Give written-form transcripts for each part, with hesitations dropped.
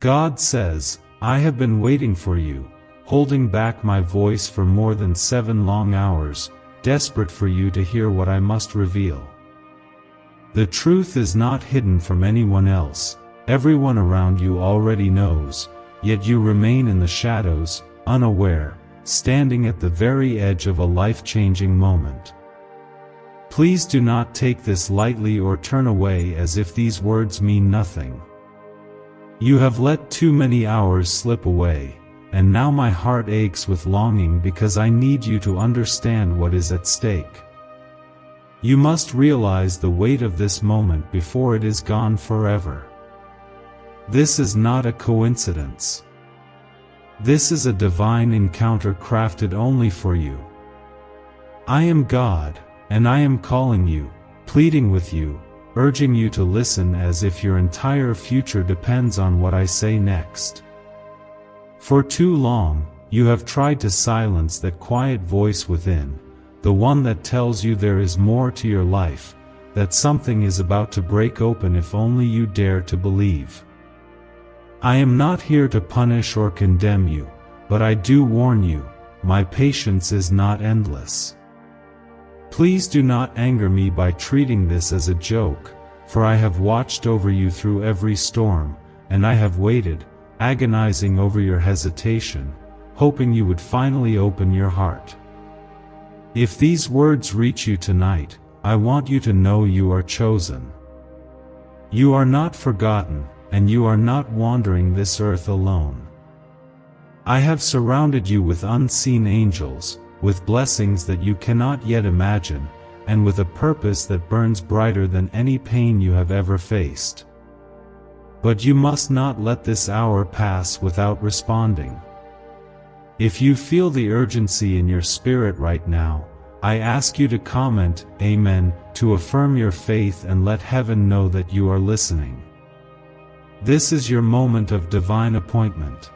God says, I have been waiting for you, holding back my voice for more than 7 long hours, desperate for you to hear what I must reveal. The truth is not hidden from anyone else, everyone around you already knows, yet you remain in the shadows, unaware, standing at the very edge of a life-changing moment. Please do not take this lightly or turn away as if these words mean nothing. You have let too many hours slip away, and now my heart aches with longing because I need you to understand what is at stake. You must realize the weight of this moment before it is gone forever. This is not a coincidence. This is a divine encounter crafted only for you. I am God, and I am calling you, pleading with you, urging you to listen as if your entire future depends on what I say next. For too long, you have tried to silence that quiet voice within, the one that tells you there is more to your life, that something is about to break open if only you dare to believe. I am not here to punish or condemn you, but I do warn you, my patience is not endless. Please do not anger me by treating this as a joke, for I have watched over you through every storm, and I have waited, agonizing over your hesitation, hoping you would finally open your heart. If these words reach you tonight, I want you to know you are chosen. You are not forgotten, and you are not wandering this earth alone. I have surrounded you with unseen angels, with blessings that you cannot yet imagine, and with a purpose that burns brighter than any pain you have ever faced. But you must not let this hour pass without responding. If you feel the urgency in your spirit right now, I ask you to comment, Amen, to affirm your faith and let heaven know that you are listening. This is your moment of divine appointment.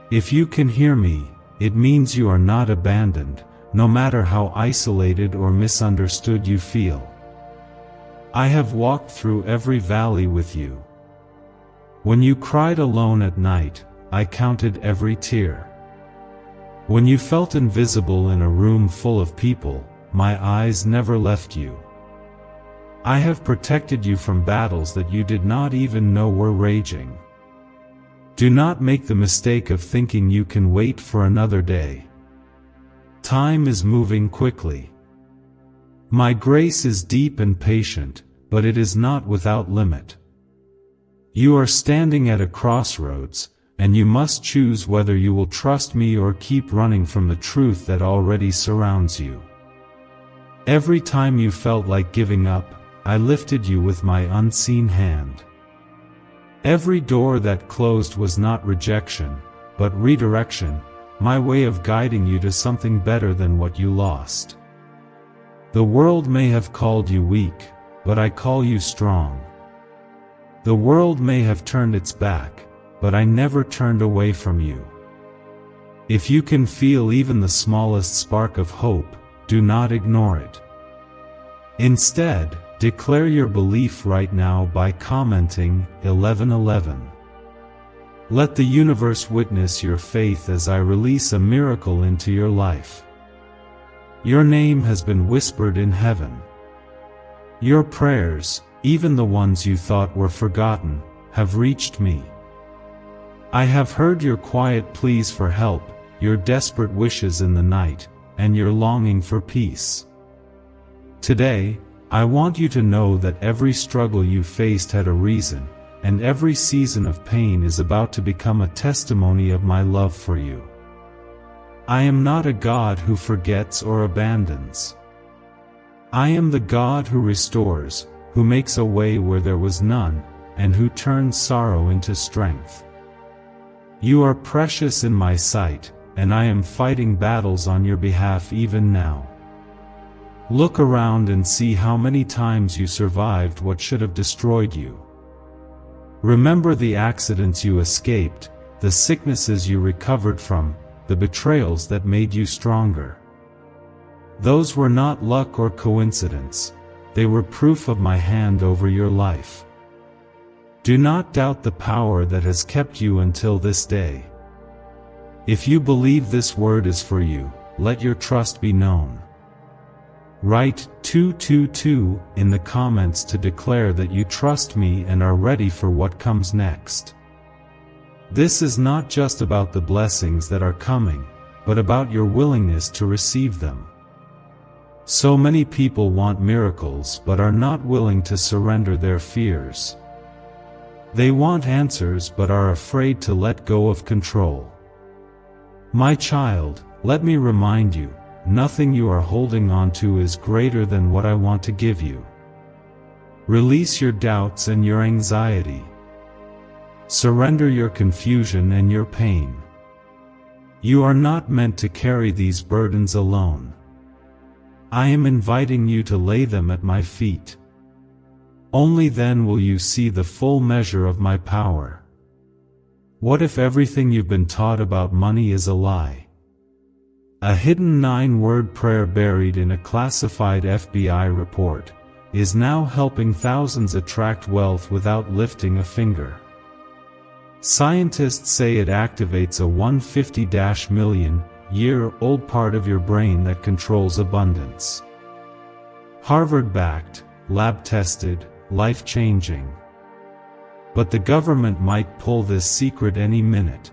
If you can hear me, it means you are not abandoned, no matter how isolated or misunderstood you feel. I have walked through every valley with you. When you cried alone at night, I counted every tear. When you felt invisible in a room full of people, my eyes never left you. I have protected you from battles that you did not even know were raging. Do not make the mistake of thinking you can wait for another day. Time is moving quickly. My grace is deep and patient, but it is not without limit. You are standing at a crossroads, and you must choose whether you will trust me or keep running from the truth that already surrounds you. Every time you felt like giving up, I lifted you with my unseen hand. Every door that closed was not rejection, but redirection, my way of guiding you to something better than what you lost. The world may have called you weak, but I call you strong. The world may have turned its back, but I never turned away from you. If you can feel even the smallest spark of hope, do not ignore it. Instead, declare your belief right now by commenting 1111. Let the universe witness your faith as I release a miracle into your life. Your name has been whispered in heaven. Your prayers, even the ones you thought were forgotten, have reached me. I have heard your quiet pleas for help, your desperate wishes in the night, and your longing for peace. Today, I want you to know that every struggle you faced had a reason, and every season of pain is about to become a testimony of my love for you. I am not a God who forgets or abandons. I am the God who restores, who makes a way where there was none, and who turns sorrow into strength. You are precious in my sight, and I am fighting battles on your behalf even now. Look around and see how many times you survived what should have destroyed you. Remember the accidents you escaped, the sicknesses you recovered from, the betrayals that made you stronger. Those were not luck or coincidence, they were proof of my hand over your life. Do not doubt the power that has kept you until this day. If you believe this word is for you, let your trust be known. Write 222 in the comments to declare that you trust me and are ready for what comes next. This is not just about the blessings that are coming, but about your willingness to receive them. So many people want miracles but are not willing to surrender their fears. They want answers but are afraid to let go of control. My child, let me remind you, nothing you are holding on to is greater than what I want to give you. Release your doubts and your anxiety. Surrender your confusion and your pain. You are not meant to carry these burdens alone. I am inviting you to lay them at my feet. Only then will you see the full measure of my power. What if everything you've been taught about money is a lie? A hidden 9-word prayer buried in a classified FBI report is now helping thousands attract wealth without lifting a finger. Scientists say it activates a 150-million-year-old part of your brain that controls abundance. Harvard-backed, lab-tested, life-changing. But the government might pull this secret any minute.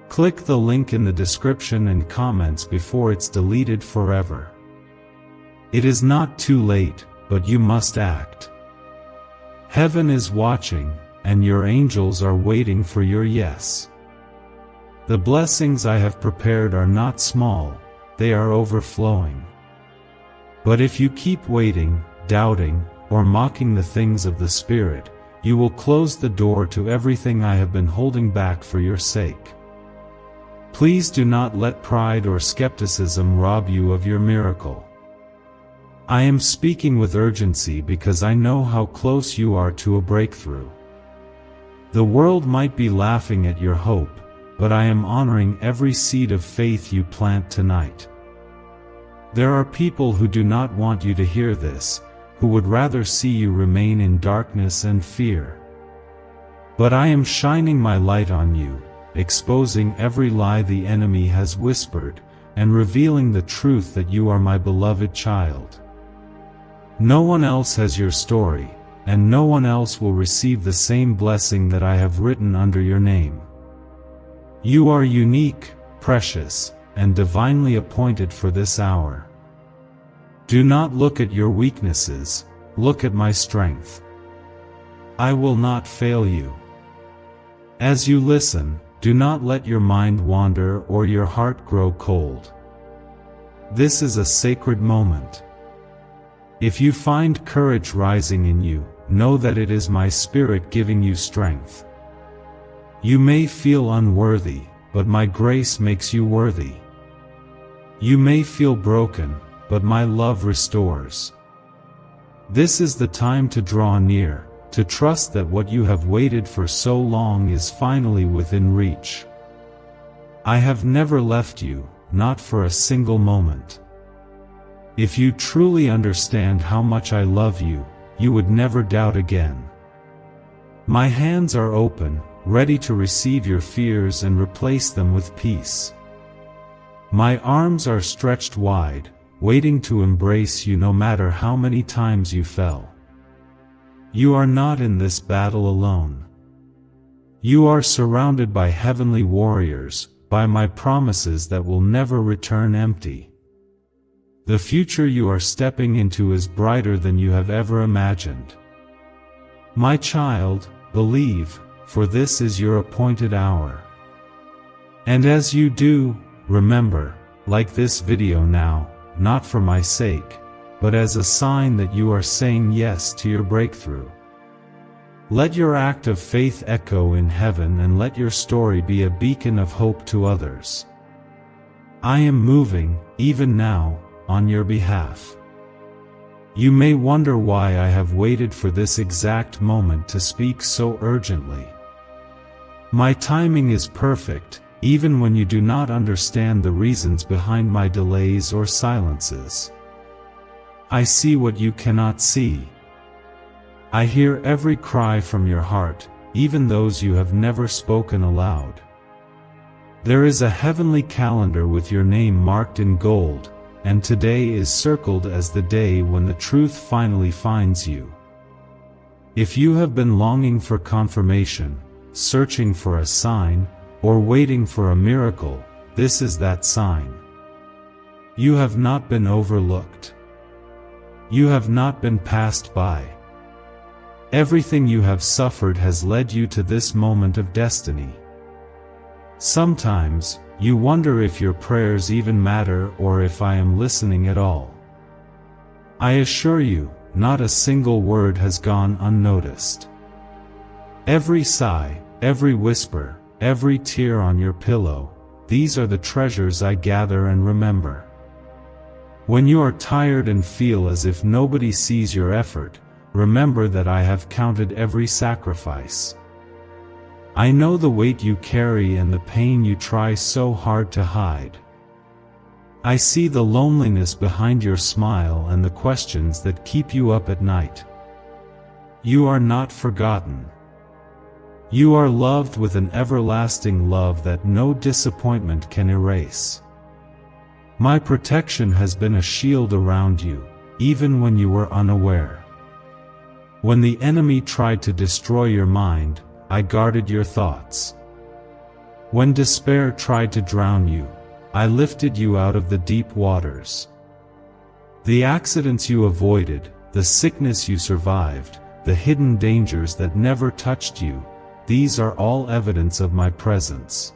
Click the link in the description and comments before it's deleted forever. It is not too late, but you must act. Heaven is watching, and your angels are waiting for your yes. The blessings I have prepared are not small, they are overflowing. But if you keep waiting, doubting, or mocking the things of the Spirit, you will close the door to everything I have been holding back for your sake. Please do not let pride or skepticism rob you of your miracle. I am speaking with urgency because I know how close you are to a breakthrough. The world might be laughing at your hope, but I am honoring every seed of faith you plant tonight. There are people who do not want you to hear this, who would rather see you remain in darkness and fear. But I am shining my light on you, exposing every lie the enemy has whispered, and revealing the truth that you are my beloved child. No one else has your story, and no one else will receive the same blessing that I have written under your name. You are unique, precious, and divinely appointed for this hour. Do not look at your weaknesses, look at my strength. I will not fail you. As you listen, do not let your mind wander or your heart grow cold. This is a sacred moment. If you find courage rising in you, know that it is my Spirit giving you strength. You may feel unworthy, but my grace makes you worthy. You may feel broken, but my love restores. This is the time to draw near, to trust that what you have waited for so long is finally within reach. I have never left you, not for a single moment. If you truly understand how much I love you, you would never doubt again. My hands are open, ready to receive your fears and replace them with peace. My arms are stretched wide, waiting to embrace you no matter how many times you fell. You are not in this battle alone. You are surrounded by heavenly warriors, by my promises that will never return empty. The future you are stepping into is brighter than you have ever imagined. My child, believe, for this is your appointed hour. And as you do, remember, like this video now, not for my sake, but as a sign that you are saying yes to your breakthrough. Let your act of faith echo in heaven and let your story be a beacon of hope to others. I am moving, even now, on your behalf. You may wonder why I have waited for this exact moment to speak so urgently. My timing is perfect, even when you do not understand the reasons behind my delays or silences. I see what you cannot see. I hear every cry from your heart, even those you have never spoken aloud. There is a heavenly calendar with your name marked in gold, and today is circled as the day when the truth finally finds you. If you have been longing for confirmation, searching for a sign, or waiting for a miracle, this is that sign. You have not been overlooked. You have not been passed by. Everything you have suffered has led you to this moment of destiny. Sometimes, you wonder if your prayers even matter or if I am listening at all. I assure you, not a single word has gone unnoticed. Every sigh, every whisper, every tear on your pillow, these are the treasures I gather and remember. When you are tired and feel as if nobody sees your effort, remember that I have counted every sacrifice. I know the weight you carry and the pain you try so hard to hide. I see the loneliness behind your smile and the questions that keep you up at night. You are not forgotten. You are loved with an everlasting love that no disappointment can erase. My protection has been a shield around you, even when you were unaware. When the enemy tried to destroy your mind, I guarded your thoughts. When despair tried to drown you, I lifted you out of the deep waters. The accidents you avoided, the sickness you survived, the hidden dangers that never touched you, these are all evidence of my presence.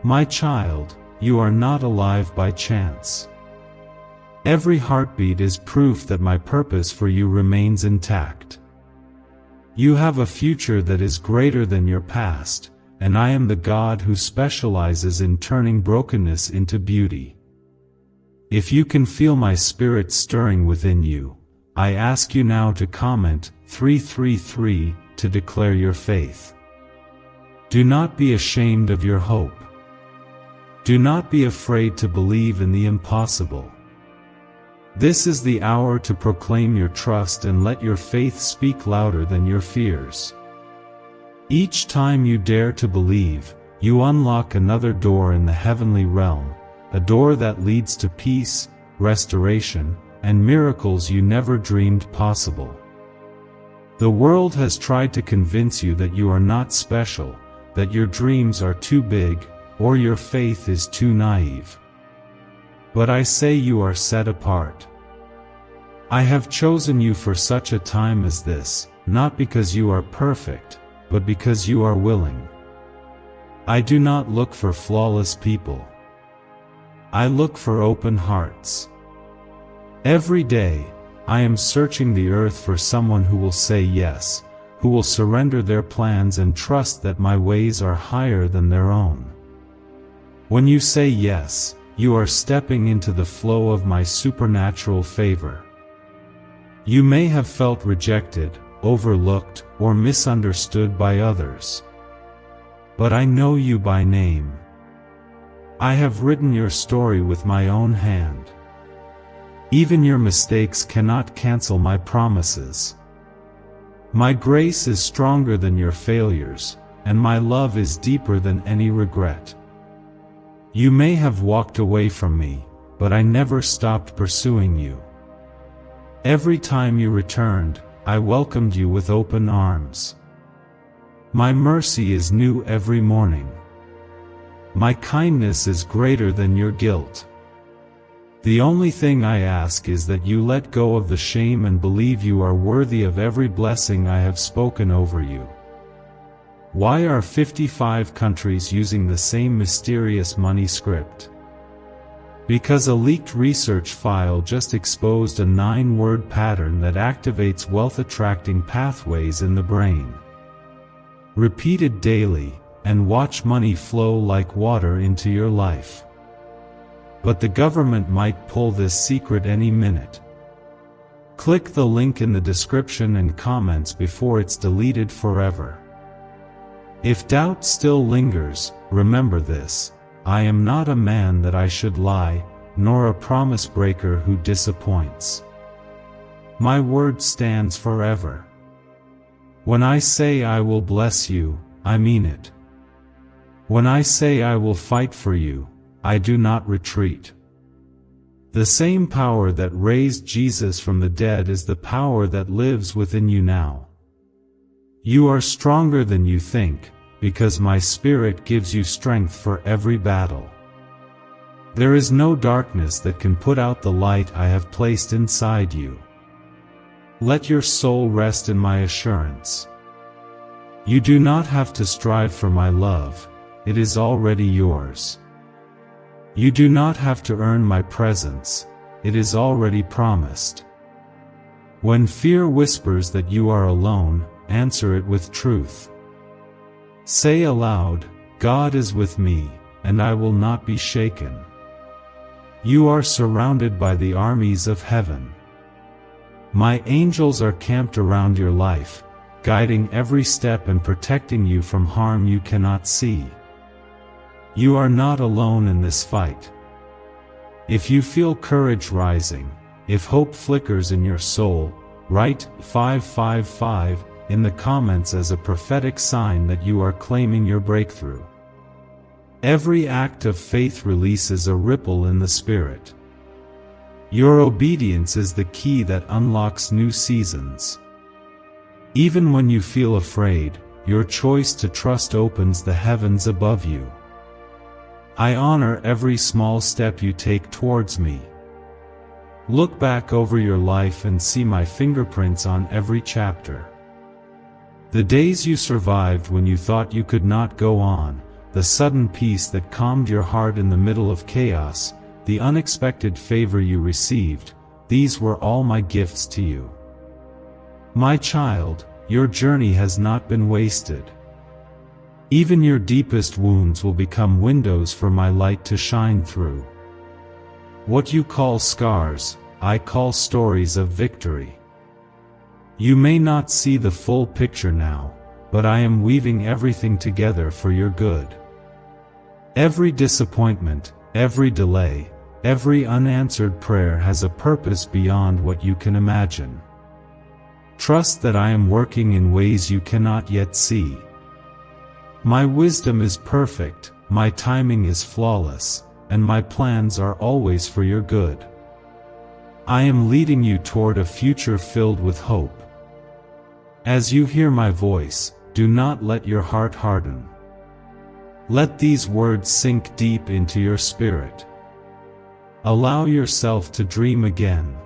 My child, you are not alive by chance. Every heartbeat is proof that my purpose for you remains intact. You have a future that is greater than your past, and I am the God who specializes in turning brokenness into beauty. If you can feel my spirit stirring within you, I ask you now to comment 333 to declare your faith. Do not be ashamed of your hope. Do not be afraid to believe in the impossible. This is the hour to proclaim your trust and let your faith speak louder than your fears. Each time you dare to believe, you unlock another door in the heavenly realm, a door that leads to peace, restoration, and miracles you never dreamed possible. The world has tried to convince you that you are not special, that your dreams are too big, or your faith is too naive. But I say you are set apart. I have chosen you for such a time as this, not because you are perfect, but because you are willing. I do not look for flawless people. I look for open hearts. Every day, I am searching the earth for someone who will say yes, who will surrender their plans and trust that my ways are higher than their own. When you say yes, you are stepping into the flow of my supernatural favor. You may have felt rejected, overlooked, or misunderstood by others. But I know you by name. I have written your story with my own hand. Even your mistakes cannot cancel my promises. My grace is stronger than your failures, and my love is deeper than any regret. You may have walked away from me, but I never stopped pursuing you. Every time you returned, I welcomed you with open arms. My mercy is new every morning. My kindness is greater than your guilt. The only thing I ask is that you let go of the shame and believe you are worthy of every blessing I have spoken over you. Why are 55 countries using the same mysterious money script? Because a leaked research file just exposed a 9-word pattern that activates wealth-attracting pathways in the brain. Repeat it daily, and watch money flow like water into your life. But the government might pull this secret any minute. Click the link in the description and comments before it's deleted forever. If doubt still lingers, remember this: I am not a man that I should lie, nor a promise breaker who disappoints. My word stands forever. When I say I will bless you, I mean it. When I say I will fight for you, I do not retreat. The same power that raised Jesus from the dead is the power that lives within you now. You are stronger than you think, because my Spirit gives you strength for every battle. There is no darkness that can put out the light I have placed inside you. Let your soul rest in my assurance. You do not have to strive for my love, it is already yours. You do not have to earn my presence, it is already promised. When fear whispers that you are alone, answer it with truth. Say aloud, God is with me, and I will not be shaken. You are surrounded by the armies of heaven. My angels are camped around your life, guiding every step and protecting you from harm you cannot see. You are not alone in this fight. If you feel courage rising, if hope flickers in your soul, write 555 in the comments as a prophetic sign that you are claiming your breakthrough. Every act of faith releases a ripple in the Spirit. Your obedience is the key that unlocks new seasons. Even when you feel afraid, your choice to trust opens the heavens above you. I honor every small step you take towards me. Look back over your life and see my fingerprints on every chapter. The days you survived when you thought you could not go on, the sudden peace that calmed your heart in the middle of chaos, the unexpected favor you received, these were all my gifts to you. My child, your journey has not been wasted. Even your deepest wounds will become windows for my light to shine through. What you call scars, I call stories of victory. You may not see the full picture now, but I am weaving everything together for your good. Every disappointment, every delay, every unanswered prayer has a purpose beyond what you can imagine. Trust that I am working in ways you cannot yet see. My wisdom is perfect, my timing is flawless, and my plans are always for your good. I am leading you toward a future filled with hope. As you hear my voice, do not let your heart harden. Let these words sink deep into your spirit. Allow yourself to dream again.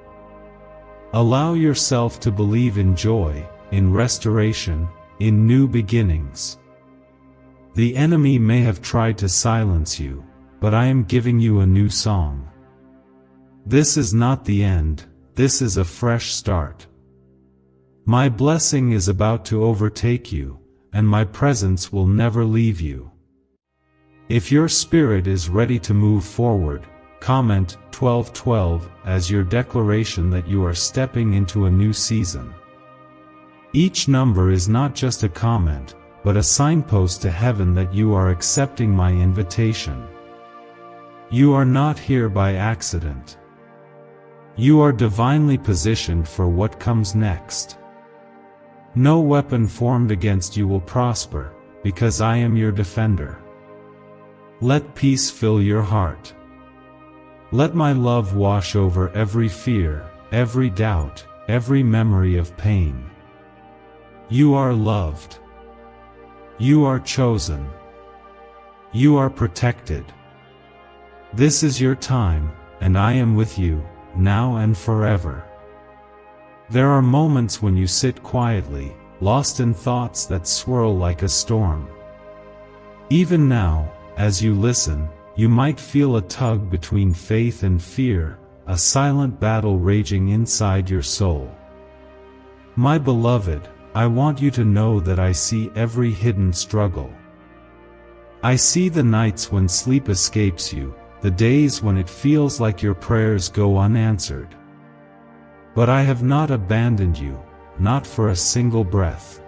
Allow yourself to believe in joy, in restoration, in new beginnings. The enemy may have tried to silence you, but I am giving you a new song. This is not the end, this is a fresh start. My blessing is about to overtake you, and my presence will never leave you. If your spirit is ready to move forward, comment 1212 as your declaration that you are stepping into a new season. Each number is not just a comment, but a signpost to heaven that you are accepting my invitation. You are not here by accident. You are divinely positioned for what comes next. No weapon formed against you will prosper, because I am your defender. Let peace fill your heart. Let my love wash over every fear, every doubt, every memory of pain. You are loved. You are chosen. You are protected. This is your time, and I am with you, now and forever. There are moments when you sit quietly, lost in thoughts that swirl like a storm. Even now, as you listen, you might feel a tug between faith and fear, a silent battle raging inside your soul. My beloved, I want you to know that I see every hidden struggle. I see the nights when sleep escapes you, the days when it feels like your prayers go unanswered. But I have not abandoned you, not for a single breath.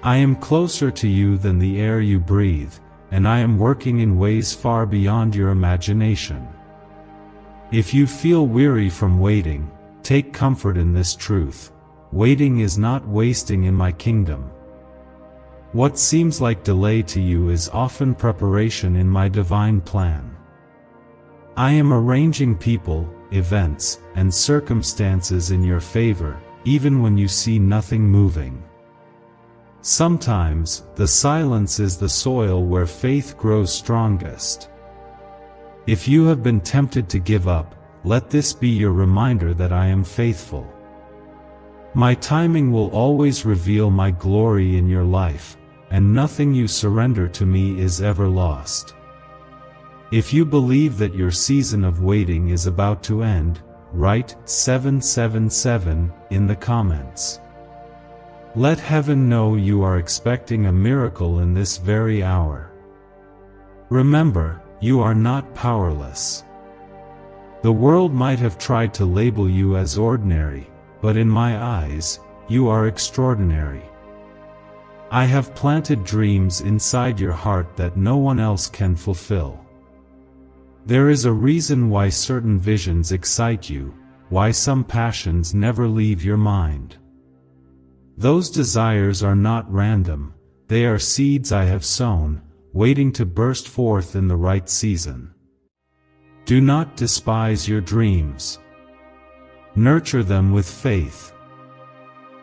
I am closer to you than the air you breathe, and I am working in ways far beyond your imagination. If you feel weary from waiting, take comfort in this truth. waiting is not wasting in my kingdom. What seems like delay to you is often preparation in my divine plan. I am arranging people, events, and circumstances in your favor, even when you see nothing moving. Sometimes, the silence is the soil where faith grows strongest. If you have been tempted to give up, let this be your reminder that I am faithful. My timing will always reveal my glory in your life, and nothing you surrender to me is ever lost. If you believe that your season of waiting is about to end, write 777 in the comments. Let heaven know you are expecting a miracle in this very hour. Remember, you are not powerless. The world might have tried to label you as ordinary, but in my eyes, you are extraordinary. I have planted dreams inside your heart that no one else can fulfill. There is a reason why certain visions excite you, why some passions never leave your mind. Those desires are not random, they are seeds I have sown, waiting to burst forth in the right season. Do not despise your dreams. Nurture them with faith.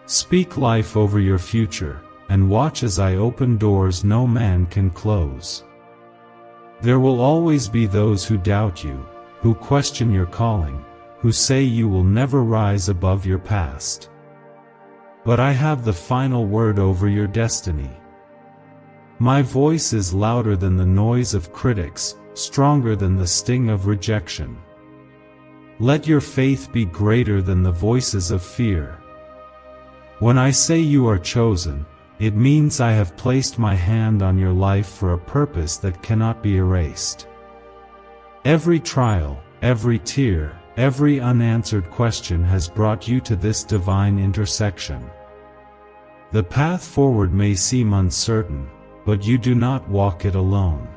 Speak life over your future, and watch as I open doors no man can close. There will always be those who doubt you, who question your calling, who say you will never rise above your past. But I have the final word over your destiny. My voice is louder than the noise of critics, stronger than the sting of rejection. Let your faith be greater than the voices of fear. When I say you are chosen, it means I have placed my hand on your life for a purpose that cannot be erased. Every trial, every tear, every unanswered question has brought you to this divine intersection. The path forward may seem uncertain, but you do not walk it alone.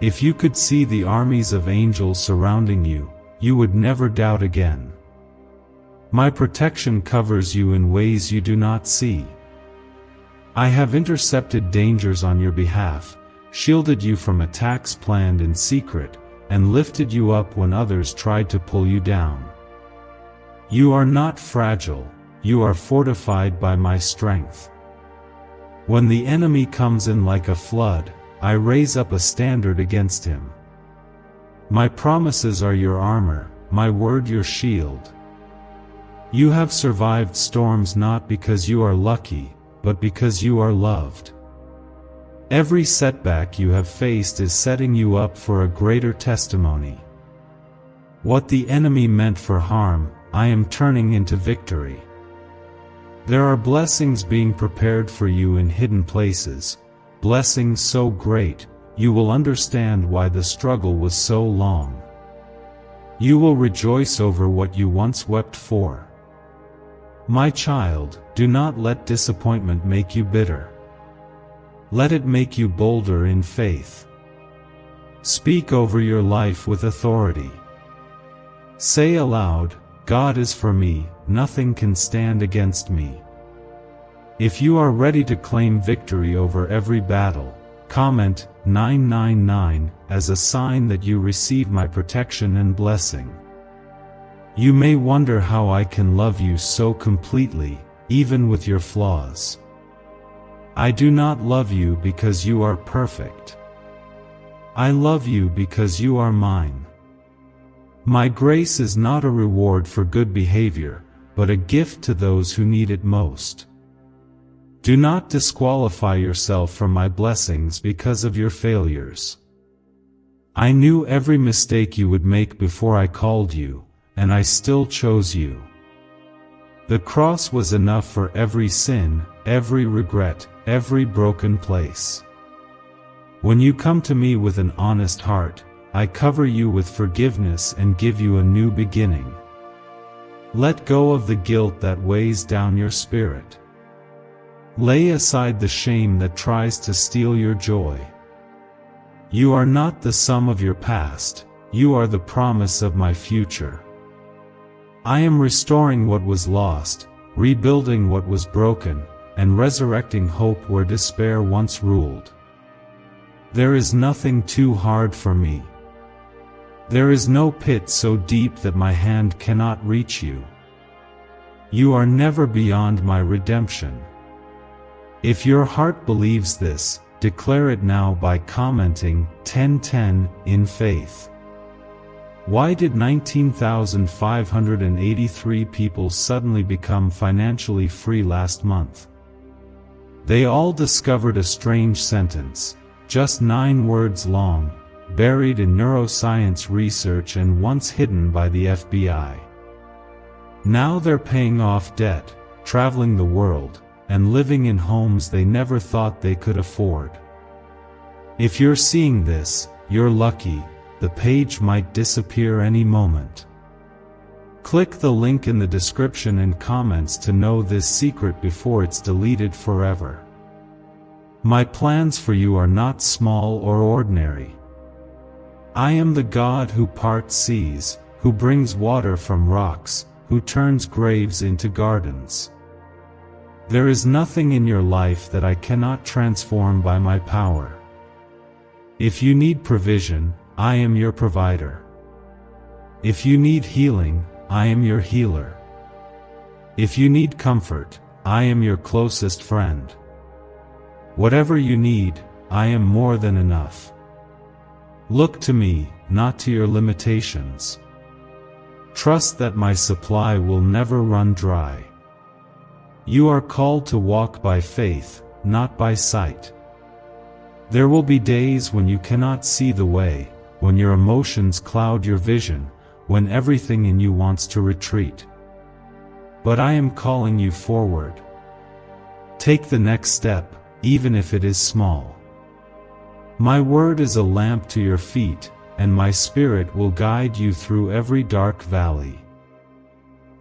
If you could see the armies of angels surrounding you, you would never doubt again. My protection covers you in ways you do not see. I have intercepted dangers on your behalf, shielded you from attacks planned in secret, and lifted you up when others tried to pull you down. You are not fragile, you are fortified by my strength. When the enemy comes in like a flood, I raise up a standard against him. My promises are your armor, my word your shield. You have survived storms not because you are lucky, but because you are loved. Every setback you have faced is setting you up for a greater testimony. What the enemy meant for harm, I am turning into victory. There are blessings being prepared for you in hidden places, blessings so great, you will understand why the struggle was so long. You will rejoice over what you once wept for. My child, do not let disappointment make you bitter. Let it make you bolder in faith. Speak over your life with authority. Say aloud, God is for me, nothing can stand against me. If you are ready to claim victory over every battle, comment 999 as a sign that you receive my protection and blessing. You may wonder how I can love you so completely, even with your flaws. I do not love you because you are perfect. I love you because you are mine. My grace is not a reward for good behavior, but a gift to those who need it most. Do not disqualify yourself from my blessings because of your failures. I knew every mistake you would make before I called you, and I still chose you. The cross was enough for every sin, every regret, every broken place. When you come to me with an honest heart, I cover you with forgiveness and give you a new beginning. Let go of the guilt that weighs down your spirit. Lay aside the shame that tries to steal your joy. You are not the sum of your past, you are the promise of my future. I am restoring what was lost, rebuilding what was broken, and resurrecting hope where despair once ruled. There is nothing too hard for me. There is no pit so deep that my hand cannot reach you. You are never beyond my redemption. If your heart believes this, declare it now by commenting 1010 in faith. Why did 19,583 people suddenly become financially free last month? They all discovered a strange sentence, just 9 words long, buried in neuroscience research and once hidden by the FBI. Now they're paying off debt, traveling the world, and living in homes they never thought they could afford. If you're seeing this, you're lucky. The page might disappear any moment. Click the link in the description and comments to know this secret before it's deleted forever. My plans for you are not small or ordinary. I am the God who parts seas, who brings water from rocks, who turns graves into gardens. There is nothing in your life that I cannot transform by my power. If you need provision, I am your provider. If you need healing, I am your healer. If you need comfort, I am your closest friend. Whatever you need, I am more than enough. Look to me, not to your limitations. Trust that my supply will never run dry. You are called to walk by faith, not by sight. There will be days when you cannot see the way, when your emotions cloud your vision, when everything in you wants to retreat. But I am calling you forward. Take the next step, even if it is small. My word is a lamp to your feet, and my spirit will guide you through every dark valley.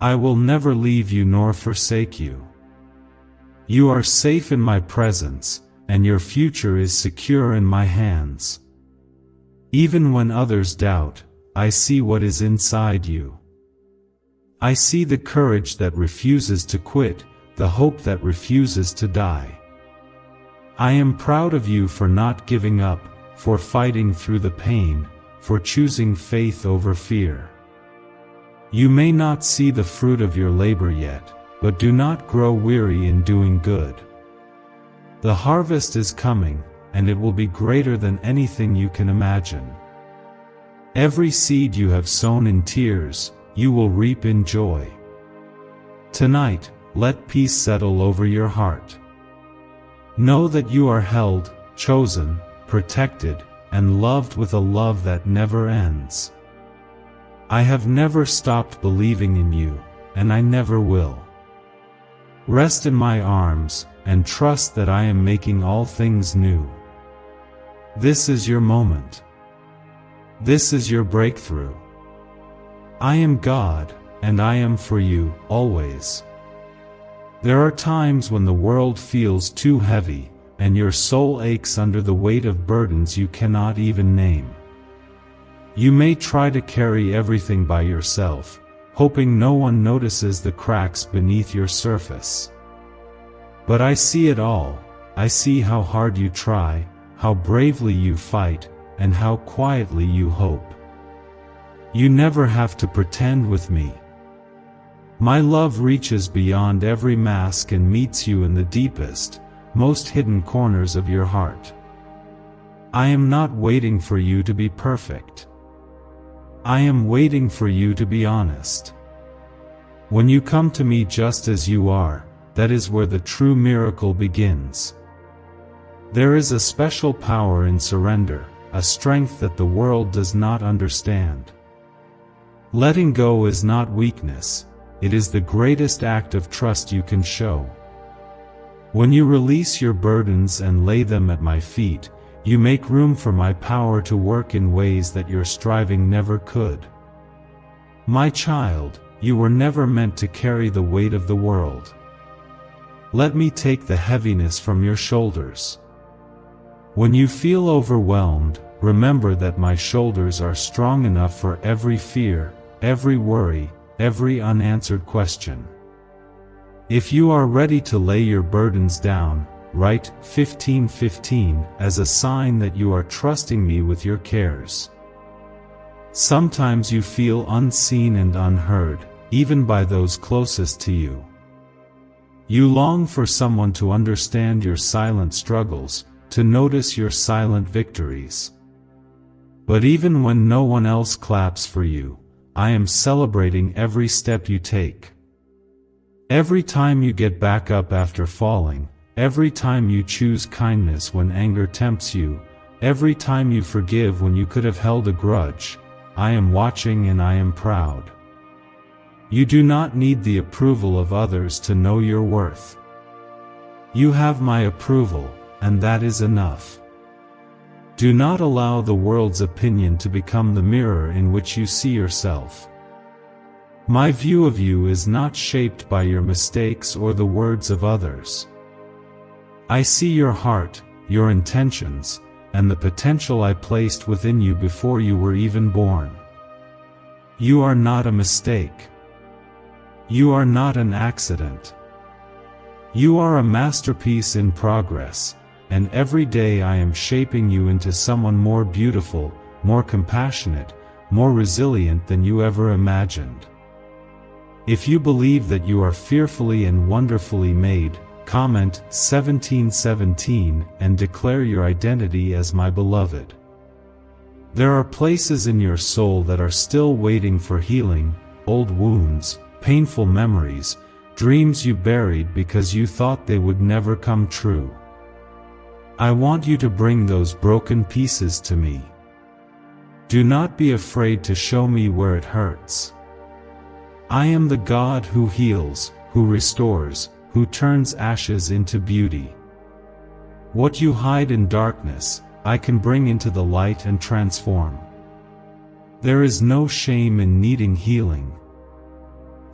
I will never leave you nor forsake you. You are safe in my presence, and your future is secure in my hands. Even when others doubt, I see what is inside you. I see the courage that refuses to quit, the hope that refuses to die. I am proud of you for not giving up, for fighting through the pain, for choosing faith over fear. You may not see the fruit of your labor yet, but do not grow weary in doing good. The harvest is coming, and it will be greater than anything you can imagine. Every seed you have sown in tears, you will reap in joy. Tonight, let peace settle over your heart. Know that you are held, chosen, protected, and loved with a love that never ends. I have never stopped believing in you, and I never will. Rest in my arms, and trust that I am making all things new. This is your moment. This is your breakthrough. I am God, and I am for you, always. There are times when the world feels too heavy, and your soul aches under the weight of burdens you cannot even name. You may try to carry everything by yourself, hoping no one notices the cracks beneath your surface. But I see it all. I see how hard you try, how bravely you fight, and how quietly you hope. You never have to pretend with me. My love reaches beyond every mask and meets you in the deepest, most hidden corners of your heart. I am not waiting for you to be perfect. I am waiting for you to be honest. When you come to me just as you are, that is where the true miracle begins. There is a special power in surrender, a strength that the world does not understand. Letting go is not weakness, it is the greatest act of trust you can show. When you release your burdens and lay them at my feet, you make room for my power to work in ways that your striving never could. My child, you were never meant to carry the weight of the world. Let me take the heaviness from your shoulders. When you feel overwhelmed, remember that my shoulders are strong enough for every fear, every worry, every unanswered question. If you are ready to lay your burdens down, write 15:15 as a sign that you are trusting me with your cares. Sometimes you feel unseen and unheard, even by those closest to you. You long for someone to understand your silent struggles, to notice your silent victories. But even when no one else claps for you, I am celebrating every step you take. Every time you get back up after falling, every time you choose kindness when anger tempts you, every time you forgive when you could have held a grudge, I am watching and I am proud. You do not need the approval of others to know your worth. You have my approval, and that is enough. Do not allow the world's opinion to become the mirror in which you see yourself. My view of you is not shaped by your mistakes or the words of others. I see your heart, your intentions, and the potential I placed within you before you were even born. You are not a mistake. You are not an accident. You are a masterpiece in progress, and every day I am shaping you into someone more beautiful, more compassionate, more resilient than you ever imagined. If you believe that you are fearfully and wonderfully made, comment 1717 and declare your identity as my beloved. There are places in your soul that are still waiting for healing, old wounds, painful memories, dreams you buried because you thought they would never come true. I want you to bring those broken pieces to me. Do not be afraid to show me where it hurts. I am the God who heals, who restores, who turns ashes into beauty. What you hide in darkness, I can bring into the light and transform. There is no shame in needing healing.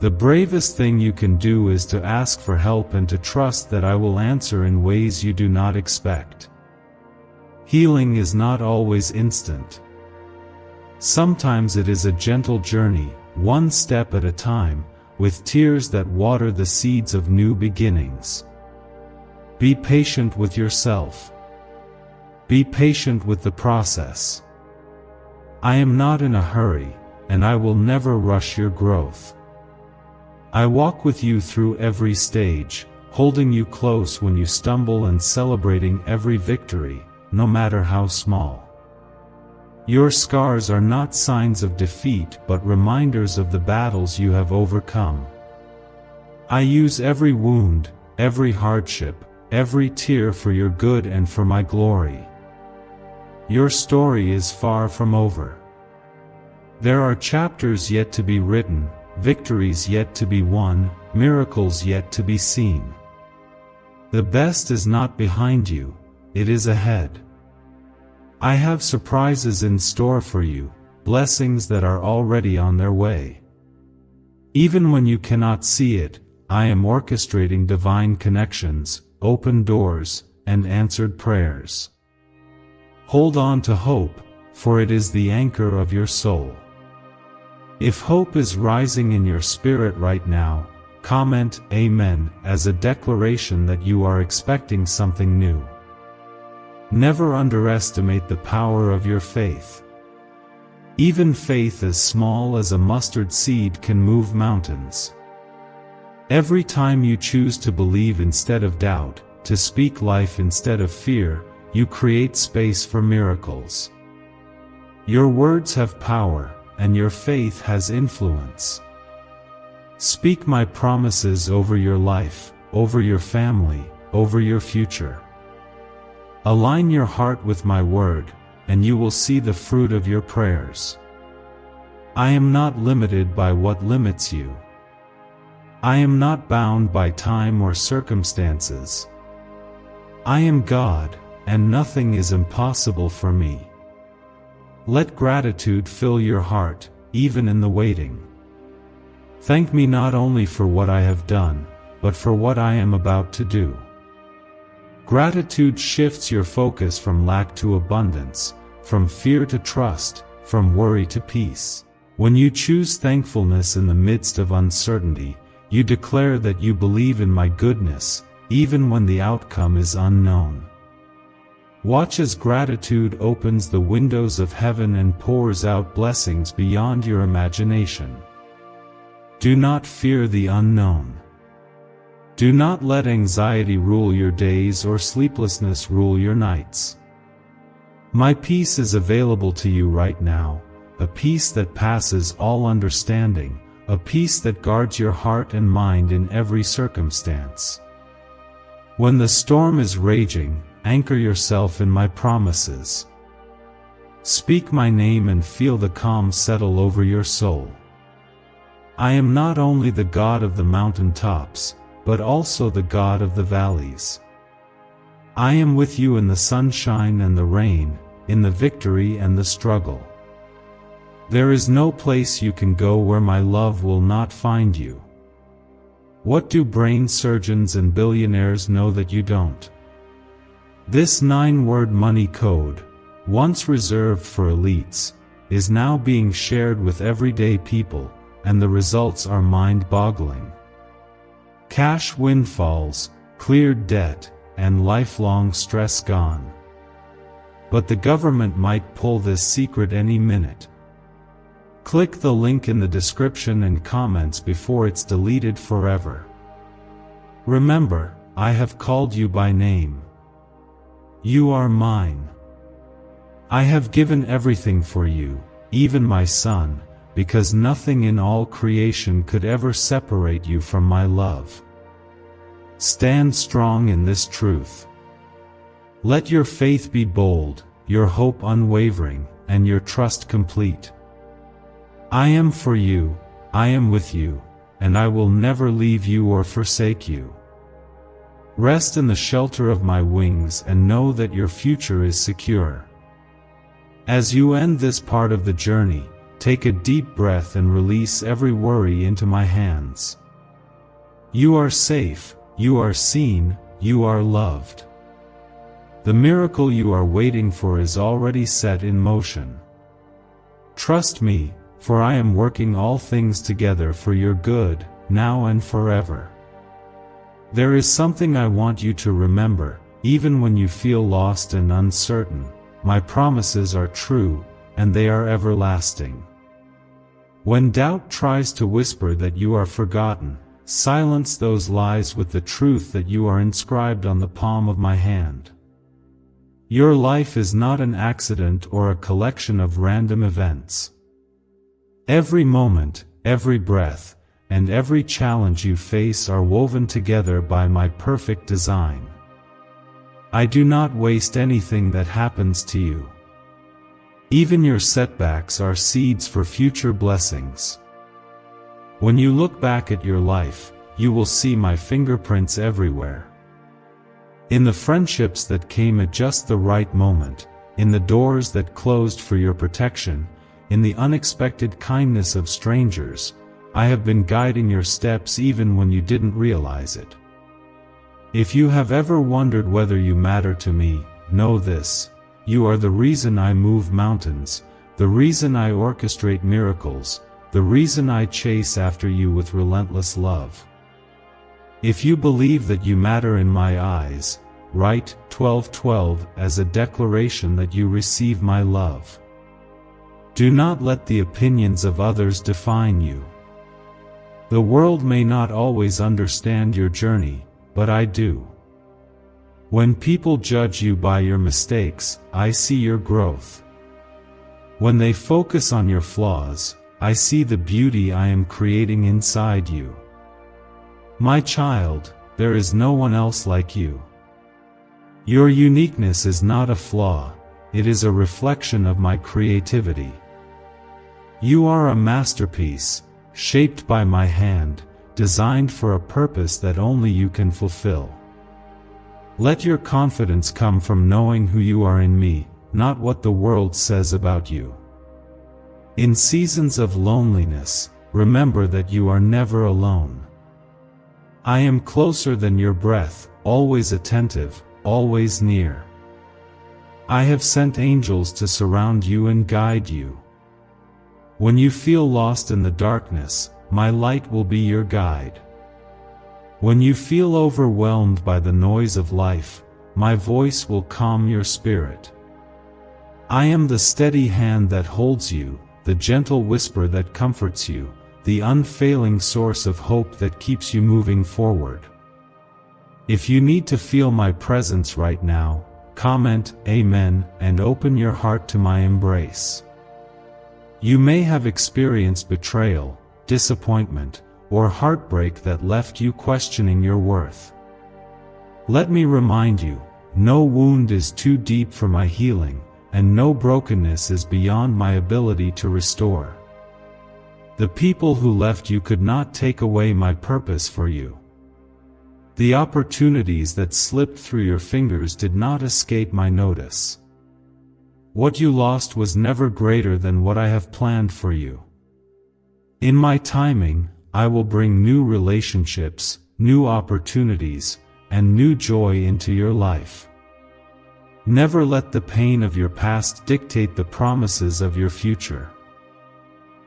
The bravest thing you can do is to ask for help and to trust that I will answer in ways you do not expect. Healing is not always instant. Sometimes it is a gentle journey, one step at a time, with tears that water the seeds of new beginnings. Be patient with yourself. Be patient with the process. I am not in a hurry, and I will never rush your growth. I walk with you through every stage, holding you close when you stumble and celebrating every victory, no matter how small. Your scars are not signs of defeat but reminders of the battles you have overcome. I use every wound, every hardship, every tear for your good and for my glory. Your story is far from over. There are chapters yet to be written, victories yet to be won, miracles yet to be seen. The best is not behind you, it is ahead. I have surprises in store for you, blessings that are already on their way. Even when you cannot see it, I am orchestrating divine connections, open doors, and answered prayers. Hold on to hope, for it is the anchor of your soul. If hope is rising in your spirit right now, comment Amen as a declaration that you are expecting something new. Never underestimate the power of your faith. Even faith as small as a mustard seed can move mountains. Every time you choose to believe instead of doubt, to speak life instead of fear, you create space for miracles. Your words have power, and your faith has influence. Speak my promises over your life, over your family, over your future. Align your heart with my word, and you will see the fruit of your prayers. I am not limited by what limits you. I am not bound by time or circumstances. I am God, and nothing is impossible for me. Let gratitude fill your heart, even in the waiting. Thank me not only for what I have done, but for what I am about to do. Gratitude shifts your focus from lack to abundance, from fear to trust, from worry to peace. When you choose thankfulness in the midst of uncertainty, You declare that you believe in my goodness, even when the outcome is unknown. Watch as gratitude opens the windows of heaven and pours out blessings beyond your imagination. Do not fear the unknown. Do not let anxiety rule your days or sleeplessness rule your nights. My peace is available to you right now, a peace that passes all understanding, a peace that guards your heart and mind in every circumstance. When the storm is raging, anchor yourself in my promises. Speak my name and feel the calm settle over your soul. I am not only the God of the mountaintops, but also the God of the valleys. I am with you in the sunshine and the rain, in the victory and the struggle. There is no place you can go where my love will not find you. What do brain surgeons and billionaires know that you don't? This 9-word money code, once reserved for elites, is now being shared with everyday people, and the results are mind-boggling. Cash windfalls, cleared debt, and lifelong stress gone. But the government might pull this secret any minute. Click the link in the description and comments before it's deleted forever. Remember, I have called you by name. You are mine. I have given everything for you, even my son, because nothing in all creation could ever separate you from my love. Stand strong in this truth. Let your faith be bold, your hope unwavering, and your trust complete. I am for you, I am with you, and I will never leave you or forsake you. Rest in the shelter of my wings and know that your future is secure. As you end this part of the journey, take a deep breath and release every worry into my hands. You are safe, you are seen, you are loved. The miracle you are waiting for is already set in motion. Trust me, for I am working all things together for your good, now and forever. There is something I want you to remember, even when you feel lost and uncertain. My promises are true, and they are everlasting. When doubt tries to whisper that you are forgotten, silence those lies with the truth that you are inscribed on the palm of my hand. Your life is not an accident or a collection of random events. Every moment, every breath, and every challenge you face are woven together by my perfect design. I do not waste anything that happens to you. Even your setbacks are seeds for future blessings. When you look back at your life, you will see my fingerprints everywhere. In the friendships that came at just the right moment, in the doors that closed for your protection, in the unexpected kindness of strangers, I have been guiding your steps even when you didn't realize it. If you have ever wondered whether you matter to me, know this: you are the reason I move mountains, the reason I orchestrate miracles, the reason I chase after you with relentless love. If you believe that you matter in my eyes, write 1212 as a declaration that you receive my love. Do not let the opinions of others define you. The world may not always understand your journey, but I do. When people judge you by your mistakes, I see your growth. When they focus on your flaws, I see the beauty I am creating inside you. My child, there is no one else like you. Your uniqueness is not a flaw, it is a reflection of my creativity. You are a masterpiece, shaped by my hand, designed for a purpose that only you can fulfill. Let your confidence come from knowing who you are in me, not what the world says about you. In seasons of loneliness, remember that you are never alone. I am closer than your breath, always attentive, always near. I have sent angels to surround you and guide you. When you feel lost in the darkness, my light will be your guide. When you feel overwhelmed by the noise of life, my voice will calm your spirit. I am the steady hand that holds you, the gentle whisper that comforts you, the unfailing source of hope that keeps you moving forward. If you need to feel my presence right now, comment Amen and open your heart to my embrace. You may have experienced betrayal, disappointment, or heartbreak that left you questioning your worth. Let me remind you, no wound is too deep for my healing, and no brokenness is beyond my ability to restore. The people who left you could not take away my purpose for you. The opportunities that slipped through your fingers did not escape my notice. What you lost was never greater than what I have planned for you. In my timing, I will bring new relationships, new opportunities, and new joy into your life. Never let the pain of your past dictate the promises of your future.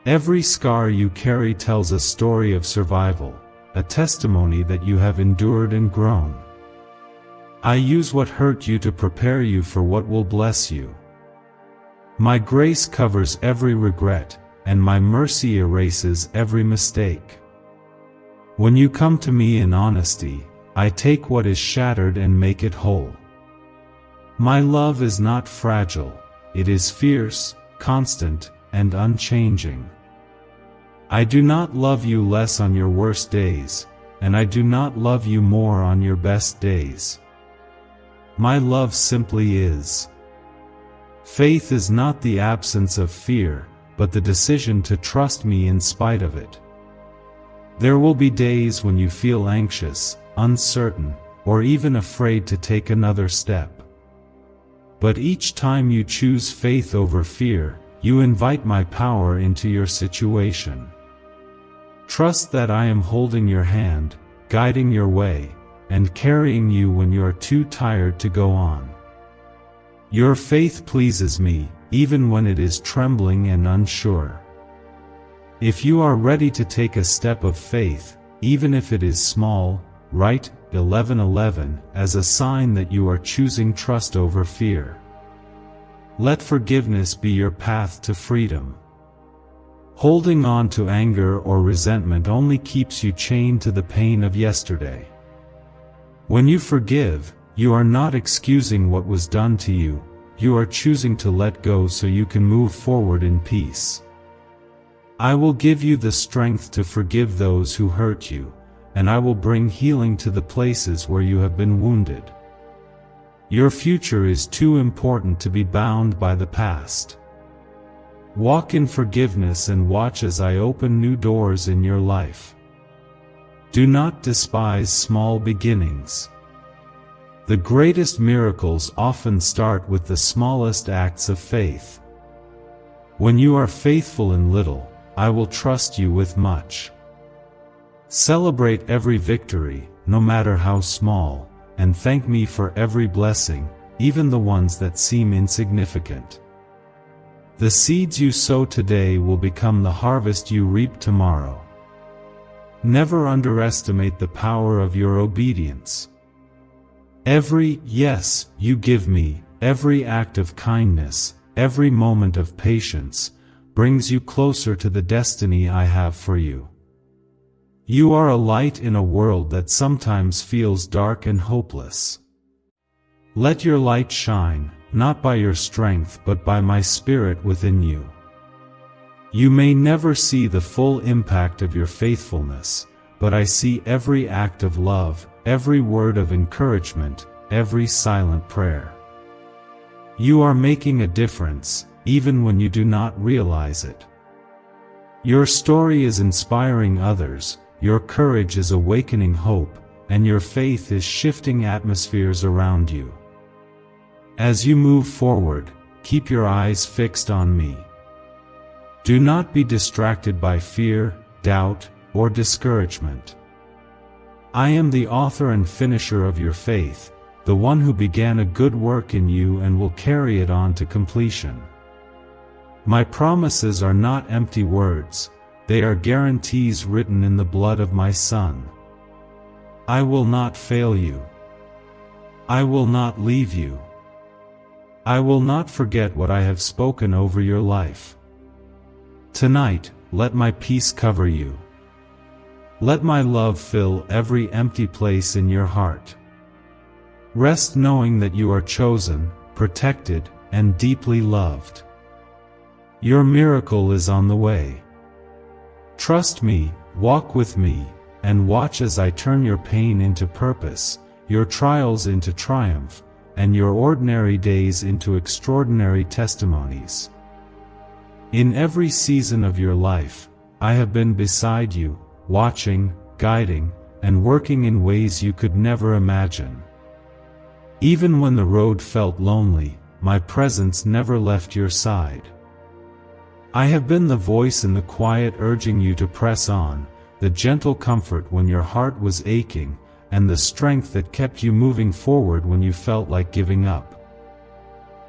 Every scar you carry tells a story of survival, a testimony that you have endured and grown. I use what hurt you to prepare you for what will bless you. My grace covers every regret, and my mercy erases every mistake. When you come to me in honesty, I take what is shattered and make it whole. My love is not fragile, it is fierce, constant, and unchanging. I do not love you less on your worst days, and I do not love you more on your best days. My love simply is. Faith is not the absence of fear, but the decision to trust me in spite of it. There will be days when you feel anxious, uncertain, or even afraid to take another step. But each time you choose faith over fear, you invite my power into your situation. Trust that I am holding your hand, guiding your way, and carrying you when you are too tired to go on. Your faith pleases me, even when it is trembling and unsure. If you are ready to take a step of faith, even if it is small, write 11:11 as a sign that you are choosing trust over fear. Let forgiveness be your path to freedom. Holding on to anger or resentment only keeps you chained to the pain of yesterday. When you forgive, you are not excusing what was done to you, you are choosing to let go so you can move forward in peace. I will give you the strength to forgive those who hurt you, and I will bring healing to the places where you have been wounded. Your future is too important to be bound by the past. Walk in forgiveness and watch as I open new doors in your life. Do not despise small beginnings. The greatest miracles often start with the smallest acts of faith. When you are faithful in little, I will trust you with much. Celebrate every victory, no matter how small, and thank me for every blessing, even the ones that seem insignificant. The seeds you sow today will become the harvest you reap tomorrow. Never underestimate the power of your obedience. Every yes you give me, every act of kindness, every moment of patience, brings you closer to the destiny I have for you. You are a light in a world that sometimes feels dark and hopeless. Let your light shine, not by your strength but by my spirit within you. You may never see the full impact of your faithfulness, but I see every act of love, every word of encouragement, every silent prayer. You are making a difference, even when you do not realize it. Your story is inspiring others, your courage is awakening hope, and your faith is shifting atmospheres around you. As you move forward, keep your eyes fixed on me. Do not be distracted by fear, doubt, or discouragement. I am the author and finisher of your faith, the one who began a good work in you and will carry it on to completion. My promises are not empty words, they are guarantees written in the blood of my Son. I will not fail you. I will not leave you. I will not forget what I have spoken over your life. Tonight, let my peace cover you. Let my love fill every empty place in your heart. Rest knowing that you are chosen, protected, and deeply loved. Your miracle is on the way. Trust me, walk with me, and watch as I turn your pain into purpose, your trials into triumph, and your ordinary days into extraordinary testimonies. In every season of your life, I have been beside you, watching, guiding, and working in ways you could never imagine. Even when the road felt lonely, my presence never left your side. I have been the voice in the quiet urging you to press on, the gentle comfort when your heart was aching, and the strength that kept you moving forward when you felt like giving up.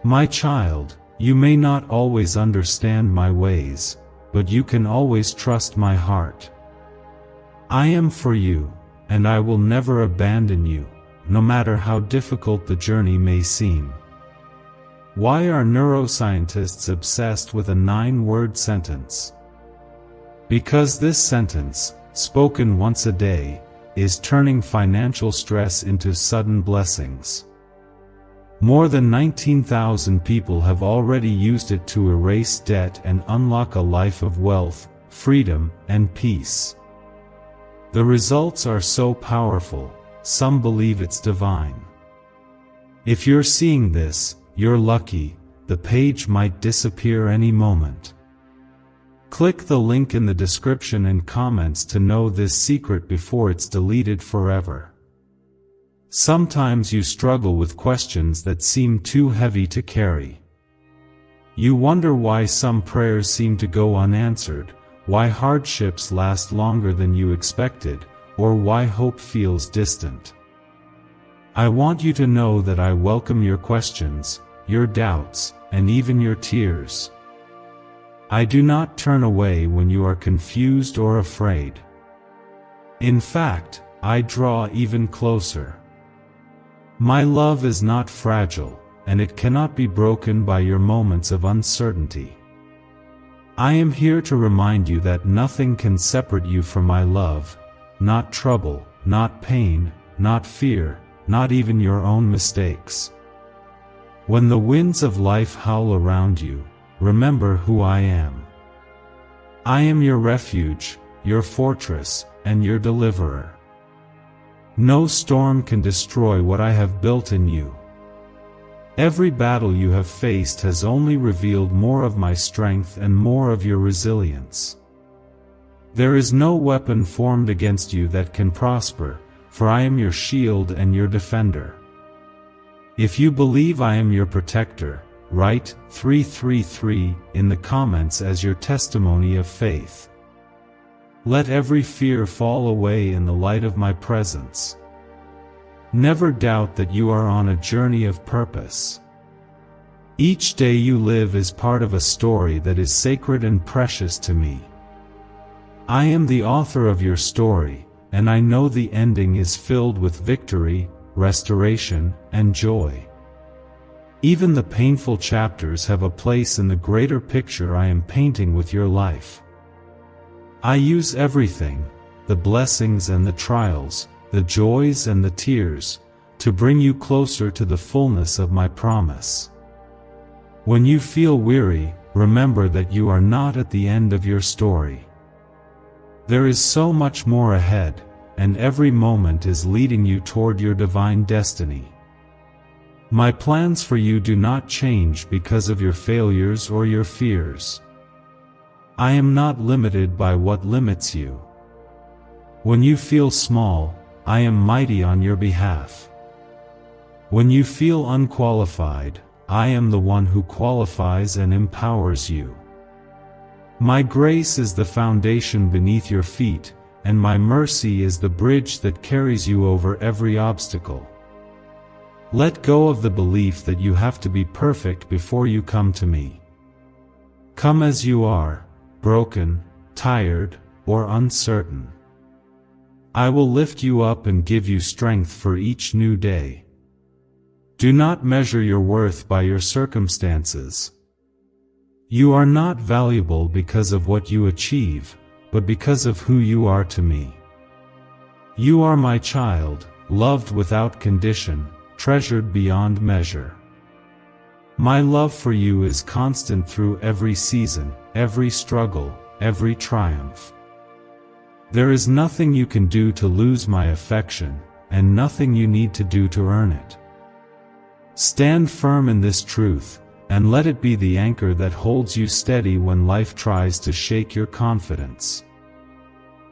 My child, you may not always understand my ways, but you can always trust my heart. I am for you, and I will never abandon you, no matter how difficult the journey may seem. Why are neuroscientists obsessed with a 9-word sentence? Because this sentence, spoken once a day, is turning financial stress into sudden blessings. More than 19,000 people have already used it to erase debt and unlock a life of wealth, freedom, and peace. The results are so powerful, some believe it's divine. If you're seeing this, you're lucky, the page might disappear any moment. Click the link in the description and comments to know this secret before it's deleted forever. Sometimes you struggle with questions that seem too heavy to carry. You wonder why some prayers seem to go unanswered, why hardships last longer than you expected, or why hope feels distant. I want you to know that I welcome your questions, your doubts, and even your tears. I do not turn away when you are confused or afraid. In fact, I draw even closer. My love is not fragile, and it cannot be broken by your moments of uncertainty. I am here to remind you that nothing can separate you from my love, not trouble, not pain, not fear, not even your own mistakes. When the winds of life howl around you, remember who I am. I am your refuge, your fortress, and your deliverer. No storm can destroy what I have built in you. Every battle you have faced has only revealed more of my strength and more of your resilience. There is no weapon formed against you that can prosper, for I am your shield and your defender. If you believe I am your protector, write 333 in the comments as your testimony of faith. Let every fear fall away in the light of my presence. Never doubt that you are on a journey of purpose. Each day you live is part of a story that is sacred and precious to me. I am the author of your story, and I know the ending is filled with victory, restoration, and joy. Even the painful chapters have a place in the greater picture I am painting with your life. I use everything, the blessings and the trials, the joys and the tears, to bring you closer to the fullness of my promise. When you feel weary, remember that you are not at the end of your story. There is so much more ahead, and every moment is leading you toward your divine destiny. My plans for you do not change because of your failures or your fears. I am not limited by what limits you. When you feel small, I am mighty on your behalf. When you feel unqualified, I am the one who qualifies and empowers you. My grace is the foundation beneath your feet, and my mercy is the bridge that carries you over every obstacle. Let go of the belief that you have to be perfect before you come to me. Come as you are, broken, tired, or uncertain. I will lift you up and give you strength for each new day. Do not measure your worth by your circumstances. You are not valuable because of what you achieve, but because of who you are to me. You are my child, loved without condition, treasured beyond measure. My love for you is constant through every season, every struggle, every triumph. There is nothing you can do to lose my affection, and nothing you need to do to earn it. Stand firm in this truth, and let it be the anchor that holds you steady when life tries to shake your confidence.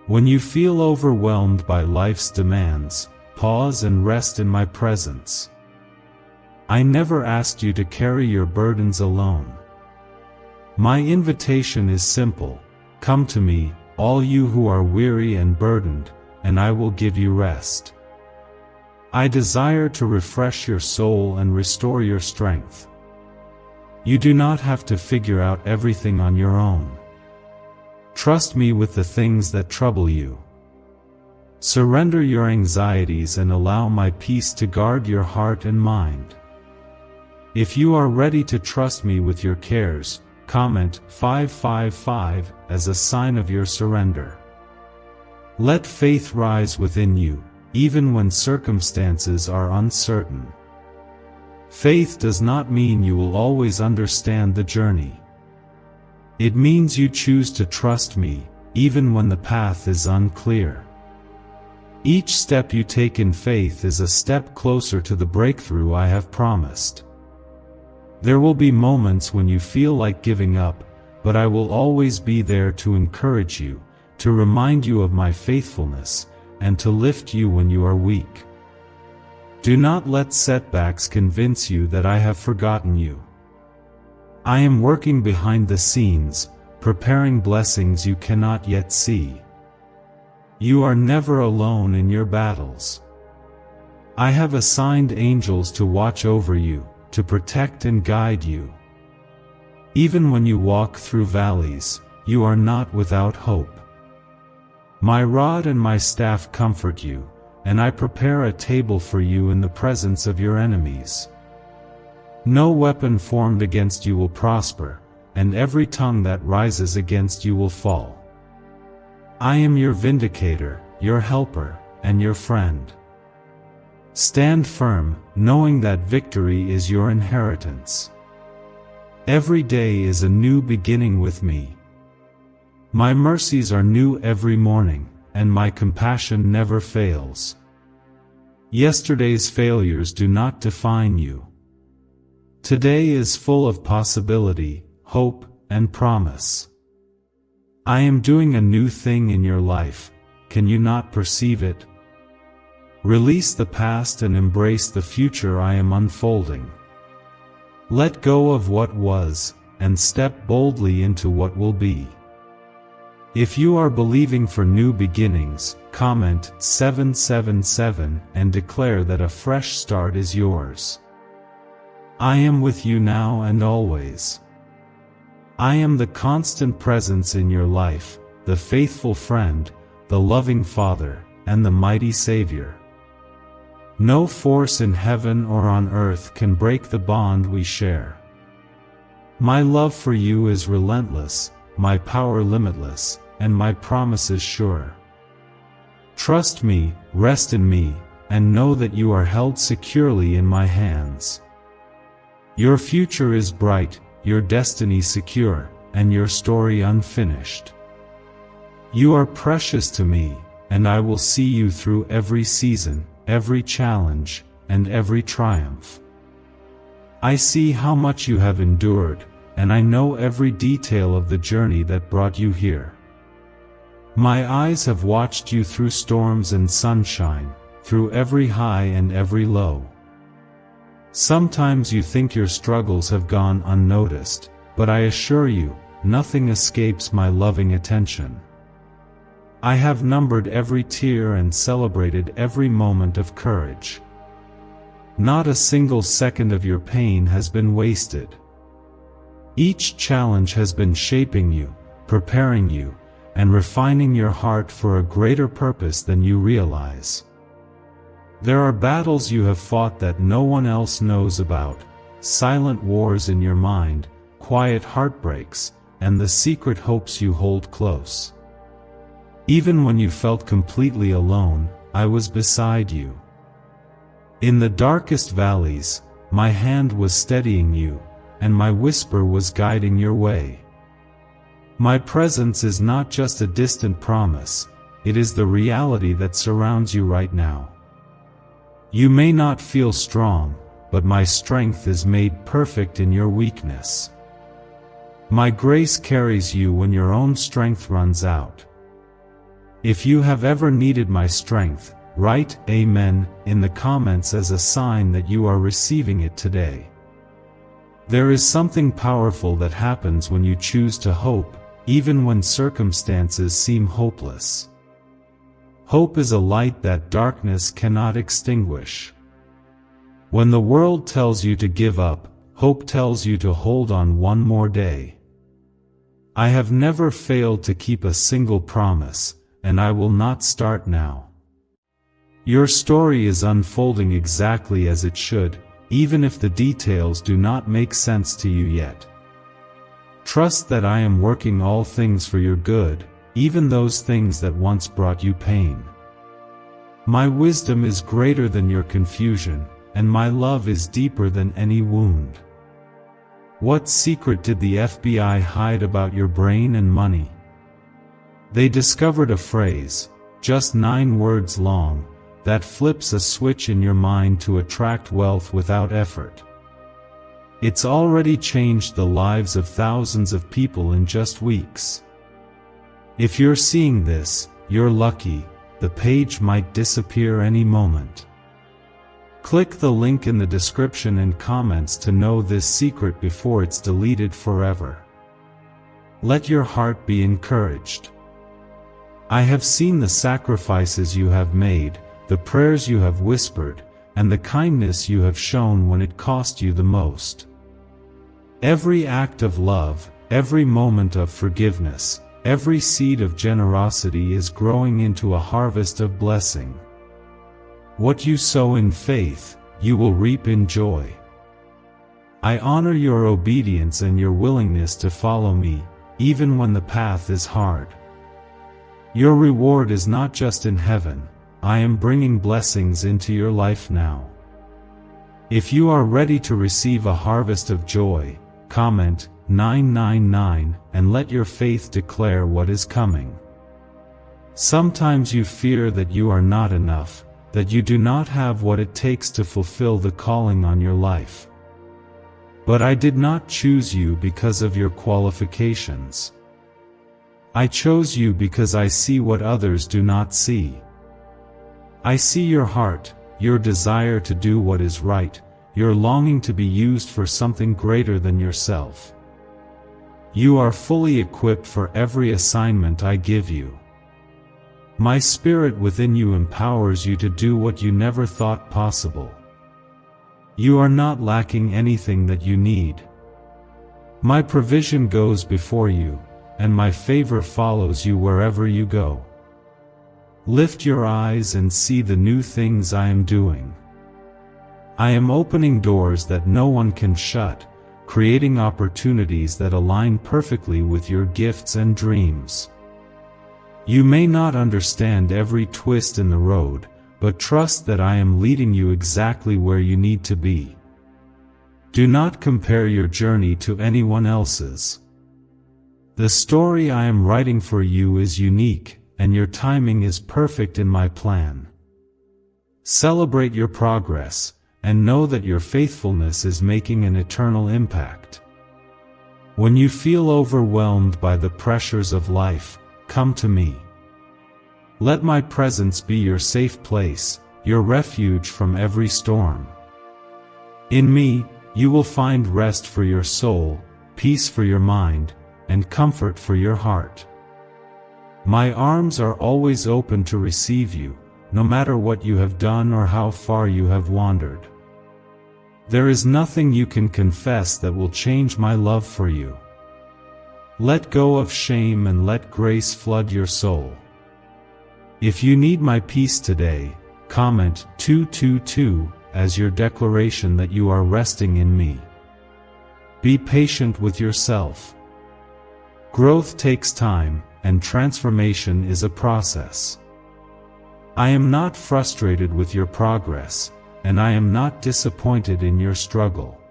When you feel overwhelmed by life's demands, pause and rest in my presence. I never asked you to carry your burdens alone. My invitation is simple: come to me, all you who are weary and burdened, and I will give you rest. I desire to refresh your soul and restore your strength. You do not have to figure out everything on your own. Trust me with the things that trouble you. Surrender your anxieties and allow my peace to guard your heart and mind. If you are ready to trust me with your cares, comment 555 as a sign of your surrender. Let faith rise within you, even when circumstances are uncertain. Faith does not mean you will always understand the journey. It means you choose to trust me, even when the path is unclear. Each step you take in faith is a step closer to the breakthrough I have promised. There will be moments when you feel like giving up, but I will always be there to encourage you, to remind you of my faithfulness, and to lift you when you are weak. Do not let setbacks convince you that I have forgotten you. I am working behind the scenes, preparing blessings you cannot yet see. You are never alone in your battles. I have assigned angels to watch over you, to protect and guide you. Even when you walk through valleys, you are not without hope. My rod and my staff comfort you, and I prepare a table for you in the presence of your enemies. No weapon formed against you will prosper, and every tongue that rises against you will fall. I am your vindicator, your helper, and your friend. Stand firm, knowing that victory is your inheritance. Every day is a new beginning with me. My mercies are new every morning, and my compassion never fails. Yesterday's failures do not define you. Today is full of possibility, hope, and promise. I am doing a new thing in your life. Can you not perceive it? Release the past and embrace the future I am unfolding. Let go of what was, and step boldly into what will be. If you are believing for new beginnings, comment 777 and declare that a fresh start is yours. I am with you now and always. I am the constant presence in your life, the faithful friend, the loving Father, and the mighty Savior. No force in heaven or on earth can break the bond we share. My love for you is relentless, my power limitless, and my promises sure. Trust me, rest in me, and know that you are held securely in my hands. Your future is bright, your destiny secure, and your story unfinished. You are precious to me, and I will see you through every season, every challenge, and every triumph. I see how much you have endured, and I know every detail of the journey that brought you here. My eyes have watched you through storms and sunshine, through every high and every low. Sometimes you think your struggles have gone unnoticed, but I assure you, nothing escapes my loving attention. I have numbered every tear and celebrated every moment of courage. Not a single second of your pain has been wasted. Each challenge has been shaping you, preparing you, and refining your heart for a greater purpose than you realize. There are battles you have fought that no one else knows about, silent wars in your mind, quiet heartbreaks, and the secret hopes you hold close. Even when you felt completely alone, I was beside you. In the darkest valleys, my hand was steadying you, and my whisper was guiding your way. My presence is not just a distant promise, it is the reality that surrounds you right now. You may not feel strong, but my strength is made perfect in your weakness. My grace carries you when your own strength runs out. If you have ever needed my strength, write Amen in the comments as a sign that you are receiving it today. There is something powerful that happens when you choose to hope, even when circumstances seem hopeless. Hope is a light that darkness cannot extinguish. When the world tells you to give up, hope tells you to hold on one more day. I have never failed to keep a single promise, and I will not start now. Your story is unfolding exactly as it should, even if the details do not make sense to you yet. Trust that I am working all things for your good, even those things that once brought you pain. My wisdom is greater than your confusion, and my love is deeper than any wound. What secret did the FBI hide about your brain and money? They discovered a phrase, just 9 words long, that flips a switch in your mind to attract wealth without effort. It's already changed the lives of thousands of people in just weeks. If you're seeing this, you're lucky, the page might disappear any moment. Click the link in the description and comments to know this secret before it's deleted forever. Let your heart be encouraged. I have seen the sacrifices you have made, the prayers you have whispered, and the kindness you have shown when it cost you the most. Every act of love, every moment of forgiveness, every seed of generosity is growing into a harvest of blessing. What you sow in faith, you will reap in joy. I honor your obedience and your willingness to follow me, even when the path is hard. Your reward is not just in heaven, I am bringing blessings into your life now. If you are ready to receive a harvest of joy, comment 999 and let your faith declare what is coming. Sometimes you fear that you are not enough, that you do not have what it takes to fulfill the calling on your life. But I did not choose you because of your qualifications. I chose you because I see what others do not see. I see your heart, your desire to do what is right, your longing to be used for something greater than yourself. You are fully equipped for every assignment I give you. My spirit within you empowers you to do what you never thought possible. You are not lacking anything that you need. My provision goes before you, and my favor follows you wherever you go. Lift your eyes and see the new things I am doing. I am opening doors that no one can shut, creating opportunities that align perfectly with your gifts and dreams. You may not understand every twist in the road, but trust that I am leading you exactly where you need to be. Do not compare your journey to anyone else's. The story I am writing for you is unique, and your timing is perfect in my plan. Celebrate your progress, and know that your faithfulness is making an eternal impact. When you feel overwhelmed by the pressures of life, come to me. Let my presence be your safe place, your refuge from every storm. In me, you will find rest for your soul, peace for your mind, and comfort for your heart. My arms are always open to receive you, no matter what you have done or how far you have wandered. There is nothing you can confess that will change my love for you. Let go of shame and let grace flood your soul. If you need my peace today, comment 222 as your declaration that you are resting in me. Be patient with yourself. Growth takes time, and transformation is a process. I am not frustrated with your progress, and I am not disappointed in your struggle.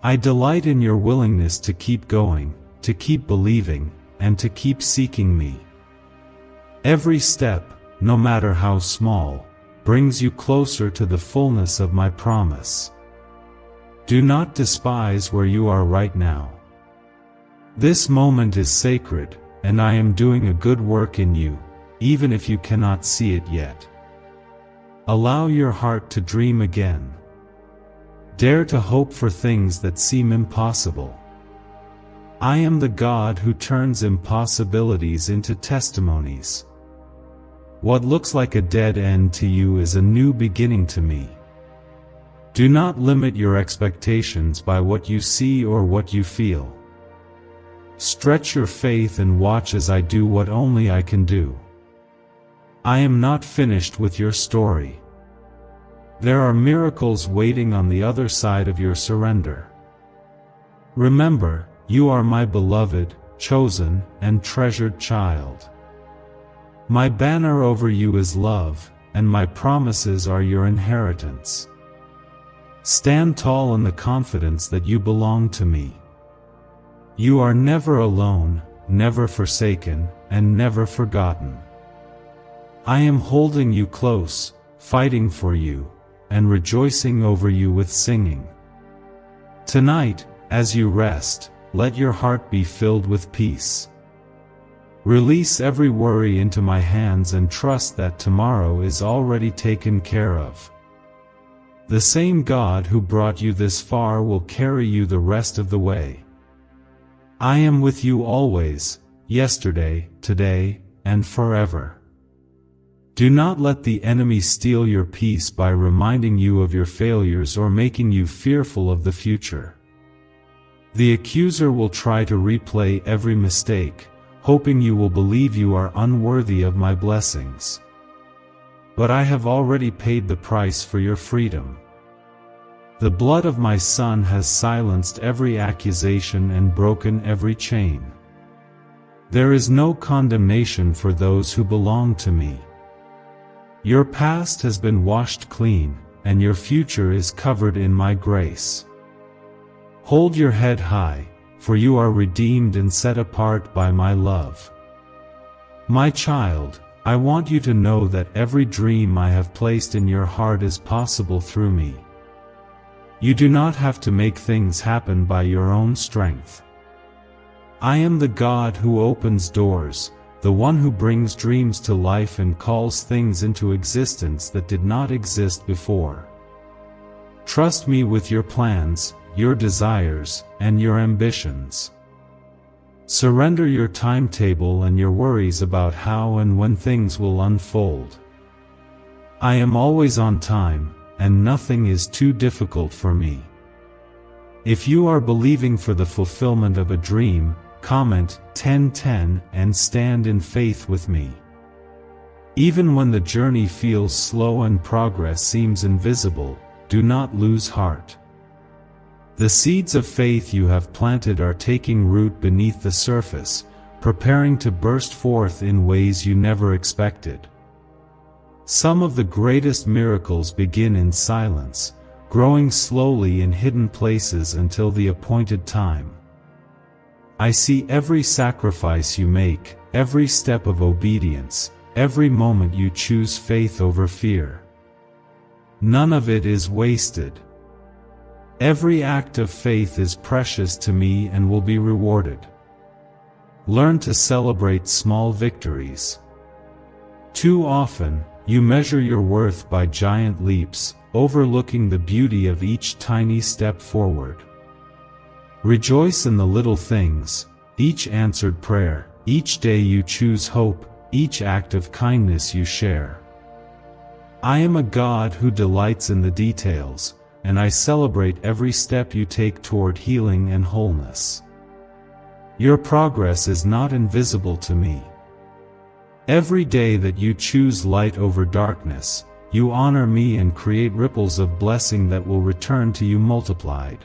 I delight in your willingness to keep going, to keep believing, and to keep seeking me. Every step, no matter how small, brings you closer to the fullness of my promise. Do not despise where you are right now. This moment is sacred, and I am doing a good work in you, even if you cannot see it yet. Allow your heart to dream again. Dare to hope for things that seem impossible. I am the God who turns impossibilities into testimonies. What looks like a dead end to you is a new beginning to me. Do not limit your expectations by what you see or what you feel. Stretch your faith and watch as I do what only I can do. I am not finished with your story. There are miracles waiting on the other side of your surrender. Remember, you are my beloved, chosen, and treasured child. My banner over you is love, and my promises are your inheritance. Stand tall in the confidence that you belong to me. You are never alone, never forsaken, and never forgotten. I am holding you close, fighting for you, and rejoicing over you with singing. Tonight, as you rest, let your heart be filled with peace. Release every worry into my hands and trust that tomorrow is already taken care of. The same God who brought you this far will carry you the rest of the way. I am with you always, yesterday, today, and forever. Do not let the enemy steal your peace by reminding you of your failures or making you fearful of the future. The accuser will try to replay every mistake, hoping you will believe you are unworthy of my blessings. But I have already paid the price for your freedom. The blood of my Son has silenced every accusation and broken every chain. There is no condemnation for those who belong to me. Your past has been washed clean, and your future is covered in my grace. Hold your head high, for you are redeemed and set apart by my love. My child, I want you to know that every dream I have placed in your heart is possible through me. You do not have to make things happen by your own strength. I am the God who opens doors, the one who brings dreams to life and calls things into existence that did not exist before. Trust me with your plans, your desires, and your ambitions. Surrender your timetable and your worries about how and when things will unfold. I am always on time, and nothing is too difficult for me. If you are believing for the fulfillment of a dream, comment 1010 and stand in faith with me. Even when the journey feels slow and progress seems invisible, do not lose heart. The seeds of faith you have planted are taking root beneath the surface, preparing to burst forth in ways you never expected. Some of the greatest miracles begin in silence, growing slowly in hidden places until the appointed time. I see every sacrifice you make, every step of obedience, every moment you choose faith over fear. None of it is wasted. Every act of faith is precious to me and will be rewarded. Learn to celebrate small victories. Too often, you measure your worth by giant leaps, overlooking the beauty of each tiny step forward. Rejoice in the little things, each answered prayer, each day you choose hope, each act of kindness you share. I am a God who delights in the details, and I celebrate every step you take toward healing and wholeness. Your progress is not invisible to me. Every day that you choose light over darkness, you honor me and create ripples of blessing that will return to you multiplied.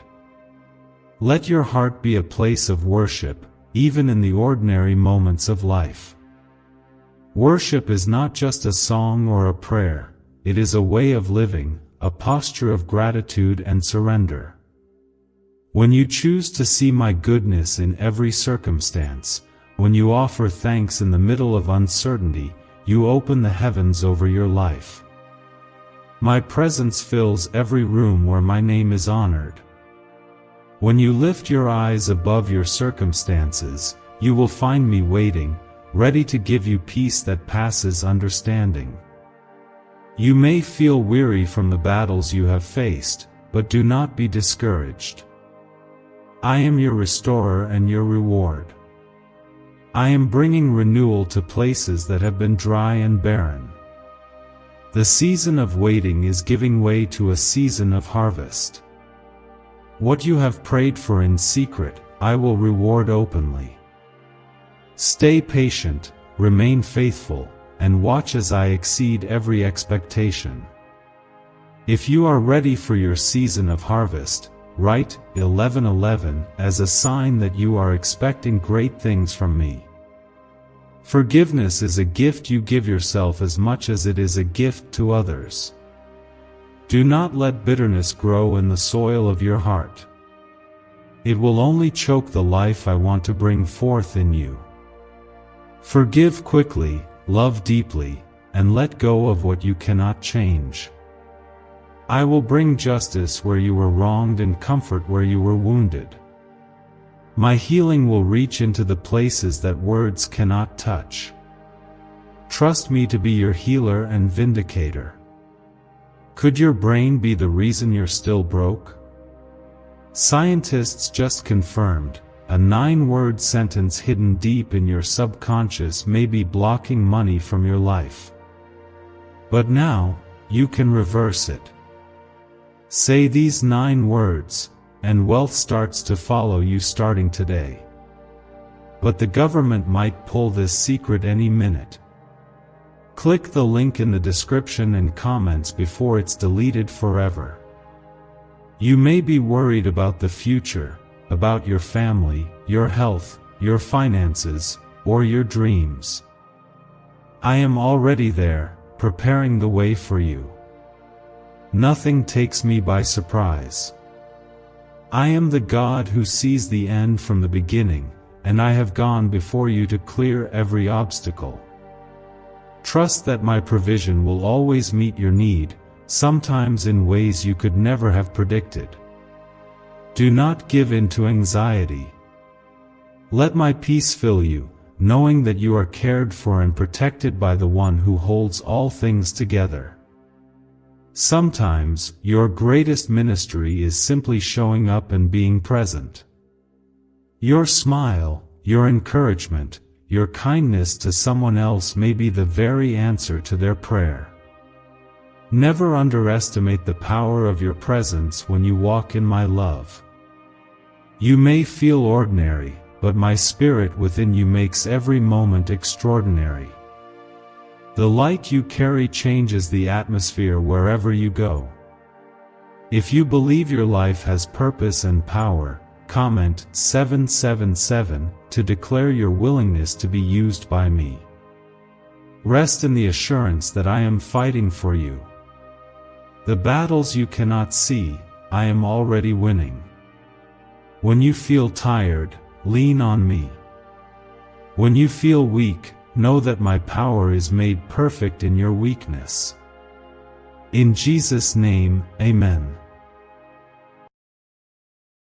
Let your heart be a place of worship, even in the ordinary moments of life. Worship is not just a song or a prayer, it is a way of living, a posture of gratitude and surrender. When you choose to see my goodness in every circumstance, when you offer thanks in the middle of uncertainty, you open the heavens over your life. My presence fills every room where my name is honored. When you lift your eyes above your circumstances, you will find me waiting, ready to give you peace that passes understanding. You may feel weary from the battles you have faced, but do not be discouraged. I am your restorer and your reward. I am bringing renewal to places that have been dry and barren. The season of waiting is giving way to a season of harvest. What you have prayed for in secret, I will reward openly. Stay patient, remain faithful, and watch as I exceed every expectation. If you are ready for your season of harvest, write 11:11 as a sign that you are expecting great things from me. Forgiveness is a gift you give yourself as much as it is a gift to others. Do not let bitterness grow in the soil of your heart. It will only choke the life I want to bring forth in you. Forgive quickly, love deeply, and let go of what you cannot change. I will bring justice where you were wronged and comfort where you were wounded. My healing will reach into the places that words cannot touch. Trust me to be your healer and vindicator. Could your brain be the reason you're still broke? Scientists just confirmed, a 9-word sentence hidden deep in your subconscious may be blocking money from your life. But now, you can reverse it. Say these 9 words, and wealth starts to follow you starting today. But the government might pull this secret any minute. Click the link in the description and comments before it's deleted forever. You may be worried about the future, about your family, your health, your finances, or your dreams. I am already there, preparing the way for you. Nothing takes me by surprise. I am the God who sees the end from the beginning, and I have gone before you to clear every obstacle. Trust that my provision will always meet your need, sometimes in ways you could never have predicted. Do not give in to anxiety. Let my peace fill you, knowing that you are cared for and protected by the one who holds all things together. Sometimes, your greatest ministry is simply showing up and being present. Your smile, your encouragement, your kindness to someone else may be the very answer to their prayer. Never underestimate the power of your presence when you walk in my love. You may feel ordinary, but my spirit within you makes every moment extraordinary. The light you carry changes the atmosphere wherever you go. If you believe your life has purpose and power, comment 777 to declare your willingness to be used by me. Rest in the assurance that I am fighting for you. The battles you cannot see, I am already winning. When you feel tired, lean on me. When you feel weak, know that my power is made perfect in your weakness. In Jesus' name, Amen.